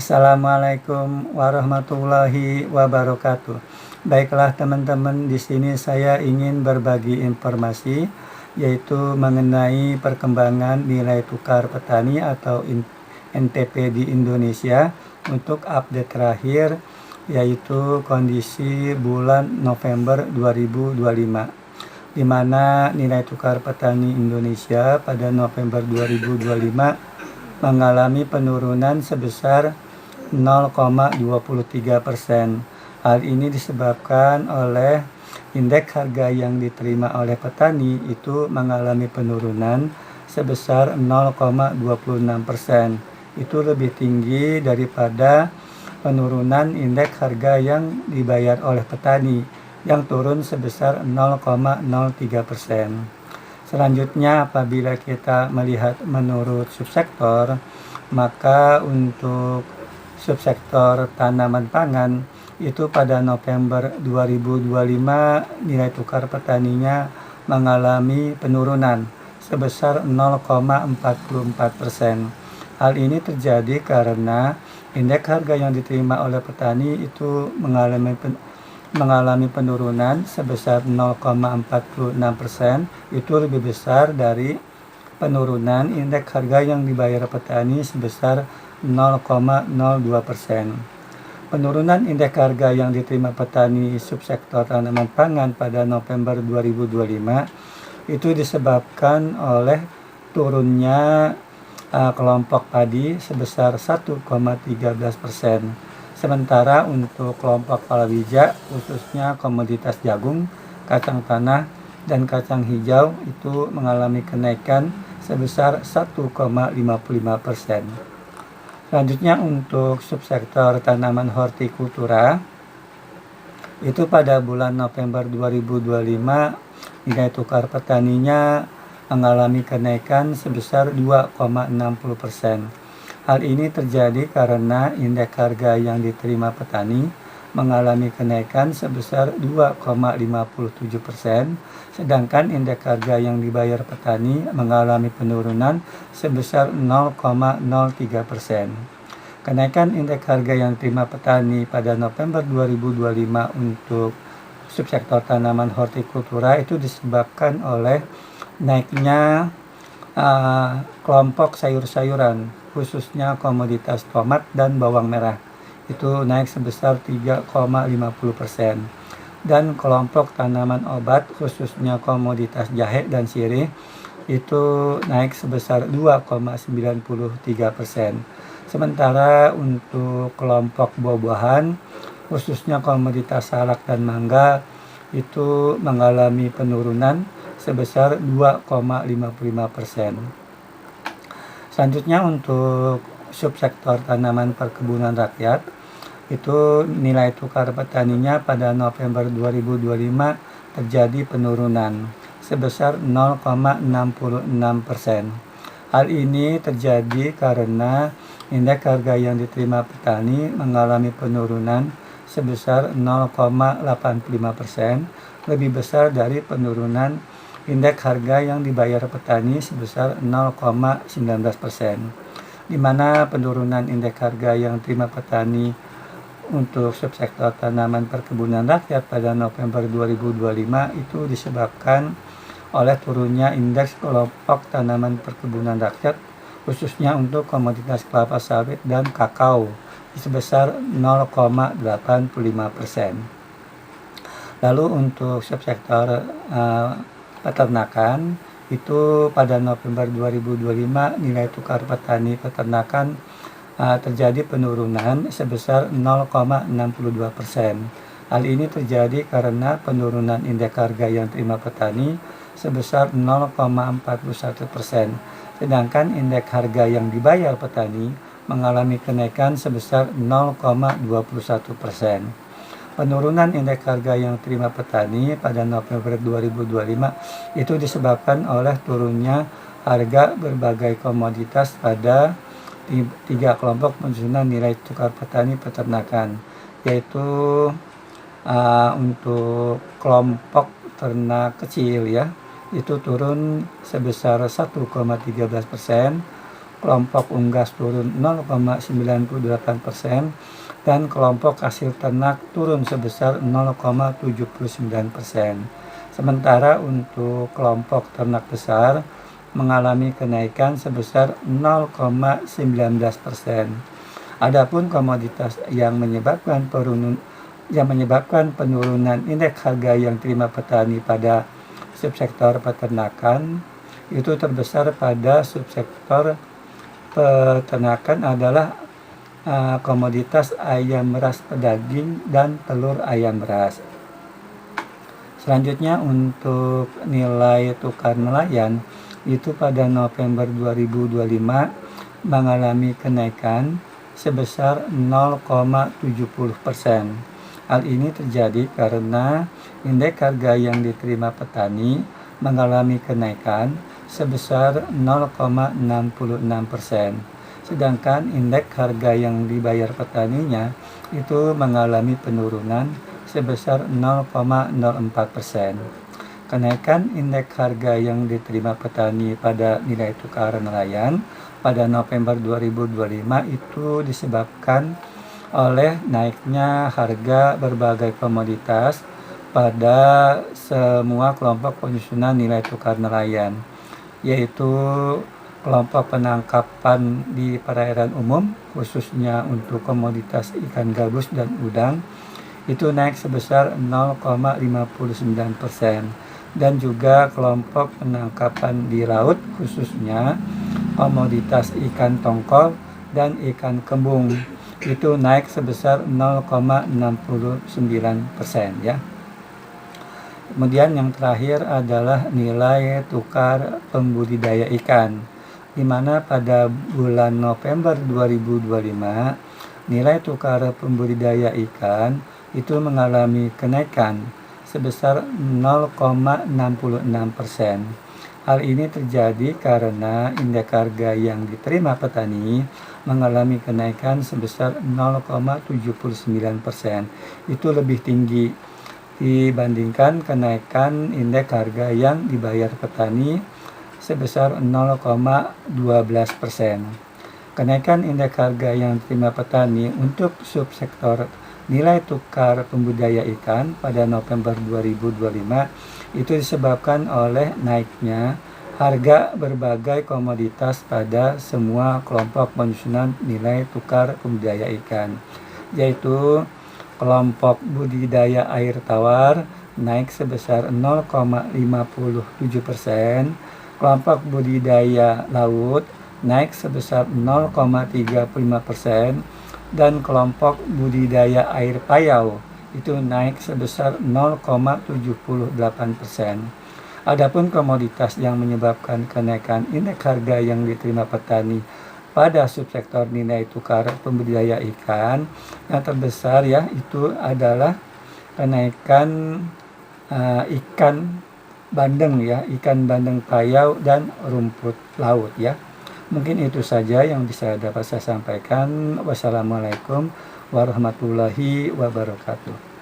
Assalamualaikum warahmatullahi wabarakatuh. Baiklah teman-teman, di sini saya ingin berbagi informasi yaitu mengenai perkembangan nilai tukar petani atau NTP di Indonesia untuk update terakhir yaitu kondisi bulan November 2025, di mana nilai tukar petani Indonesia pada November 2025 mengalami penurunan sebesar 0,23%. Hal ini disebabkan oleh indeks harga yang diterima oleh petani itu mengalami penurunan sebesar 0,26%. Itu lebih tinggi daripada penurunan indeks harga yang dibayar oleh petani yang turun sebesar 0,03%. Selanjutnya, apabila kita melihat menurut subsektor, maka untuk subsektor tanaman pangan itu pada November 2025 nilai tukar petaninya mengalami penurunan sebesar 0,44%. Hal ini terjadi karena indeks harga yang diterima oleh petani itu mengalami penurunan sebesar 0,46%. Itu lebih besar dari penurunan indeks harga yang dibayar petani sebesar 0,02%. Penurunan indeks harga yang diterima petani subsektor tanaman pangan pada November 2025 itu disebabkan oleh turunnya kelompok padi sebesar 1,13%. Sementara untuk kelompok palawija, khususnya komoditas jagung, kacang tanah, dan kacang hijau itu mengalami kenaikan sebesar 1,55%. Selanjutnya untuk subsektor tanaman hortikultura, itu pada bulan November 2025 nilai tukar petaninya mengalami kenaikan sebesar 2,60%. Hal ini terjadi karena indeks harga yang diterima petani mengalami kenaikan sebesar 2,57%, sedangkan indeks harga yang dibayar petani mengalami penurunan sebesar 0,03%. Kenaikan indeks harga yang diterima petani pada November 2025 untuk subsektor tanaman hortikultura itu disebabkan oleh naiknya kelompok sayur-sayuran, khususnya komoditas tomat dan bawang merah, itu naik sebesar 3,50%. Dan kelompok tanaman obat, khususnya komoditas jahe dan sirih, itu naik sebesar 2,93%. Sementara untuk kelompok buah-buahan, khususnya komoditas salak dan mangga, itu mengalami penurunan sebesar 2,55%. Selanjutnya untuk subsektor tanaman perkebunan rakyat, itu nilai tukar petaninya pada November 2025 terjadi penurunan sebesar 0,66%. Hal ini terjadi karena indeks harga yang diterima petani mengalami penurunan sebesar 0,85%, lebih besar dari penurunan indeks harga yang dibayar petani sebesar 0,19%, di mana penurunan indeks harga yang diterima petani untuk subsektor tanaman perkebunan rakyat pada November 2025 itu disebabkan oleh turunnya indeks kelompok tanaman perkebunan rakyat, khususnya untuk komoditas kelapa sawit dan kakao sebesar 0,85%. Lalu untuk subsektor peternakan, itu pada November 2025 nilai tukar petani peternakan terjadi penurunan sebesar 0,62%. Hal ini terjadi karena penurunan indeks harga yang diterima petani sebesar 0,41%, sedangkan indeks harga yang dibayar petani mengalami kenaikan sebesar 0,21%. Penurunan indeks harga yang diterima petani pada November 2025 itu disebabkan oleh turunnya harga berbagai komoditas pada tiga kelompok penyusunan nilai tukar petani peternakan, yaitu untuk kelompok ternak kecil ya, itu turun sebesar 1,13%, kelompok unggas turun 0,98%, dan kelompok hasil ternak turun sebesar 0,79%. Sementara untuk kelompok ternak besar mengalami kenaikan sebesar 0,19%. Adapun komoditas yang menyebabkan penurunan indeks harga yang diterima petani pada subsektor peternakan itu terbesar pada subsektor peternakan adalah komoditas ayam ras pedaging dan telur ayam ras. Selanjutnya untuk nilai tukar nelayan itu pada November 2025 mengalami kenaikan sebesar 0,70%. Hal ini terjadi karena indeks harga yang diterima petani mengalami kenaikan sebesar 0,66%. Sedangkan indeks harga yang dibayar petaninya itu mengalami penurunan sebesar 0,04%. Kenaikan indeks harga yang diterima petani pada nilai tukar nelayan pada November 2025 itu disebabkan oleh naiknya harga berbagai komoditas pada semua kelompok penyusunan nilai tukar nelayan, yaitu kelompok penangkapan di perairan umum, khususnya untuk komoditas ikan gabus dan udang, itu naik sebesar 0,59%. Dan juga kelompok penangkapan di laut, khususnya komoditas ikan tongkol dan ikan kembung, itu naik sebesar 0,69% ya. Kemudian yang terakhir adalah nilai tukar pembudidaya ikan, di mana pada bulan November 2025 nilai tukar pembudidaya ikan itu mengalami kenaikan sebesar 0,66%. Hal ini terjadi karena indeks harga yang diterima petani mengalami kenaikan sebesar 0,79%. Itu lebih tinggi dibandingkan kenaikan indeks harga yang dibayar petani sebesar 0,12%. Kenaikan indeks harga yang diterima petani untuk subsektor nilai tukar pembudidaya ikan pada November 2025 itu disebabkan oleh naiknya harga berbagai komoditas pada semua kelompok penyusunan nilai tukar pembudidaya ikan, yaitu kelompok budidaya air tawar naik sebesar 0,57%, kelompok budidaya laut naik sebesar 0,35%, dan kelompok budidaya air payau itu naik sebesar 0,78%. Adapun komoditas yang menyebabkan kenaikan indeks harga yang diterima petani pada subsektor nilai tukar pembudidaya ikan yang terbesar ya itu adalah kenaikan ikan bandeng ya, ikan bandeng payau dan rumput laut ya. Mungkin itu saja yang bisa dapat saya sampaikan. Wassalamualaikum warahmatullahi wabarakatuh.